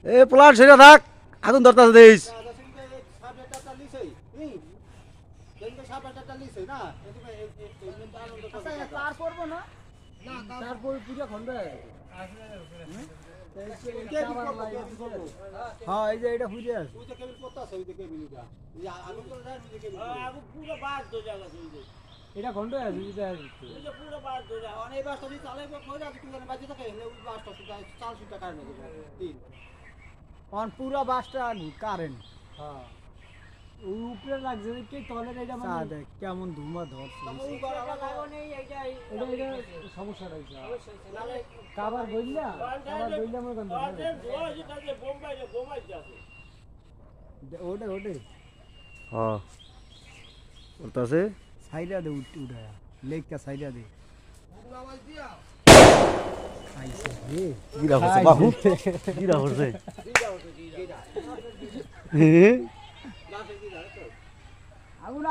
এ প্লাট সেটা থাক আগুন ধরতে দেইস হ্যাঁ এই যে এটা খুঁজে আছে এটা ঘন্ট আছে পুরো বাস ধরে অনেক বাস যদি চালাইবো কইরা তুমি বাজে থাকে ওই বাসটা চাল সুতা কারণে তিন অন পুরো বাসটা কারেন্ট হ্যাঁ ওই উপরে লাগছে কি তলের এটা মানে দেখ কেমন ধুমা ধরছে এটা সমস্যা রয়েছে কাবার বইলা মনে করেন ওটা হ্যাঁ ওটাছে সাইডা দে উঠা লেগটা সাইডা দে আইছে রে গিরা হচ্ছে বাবু গিরা হচ্ছে আগুন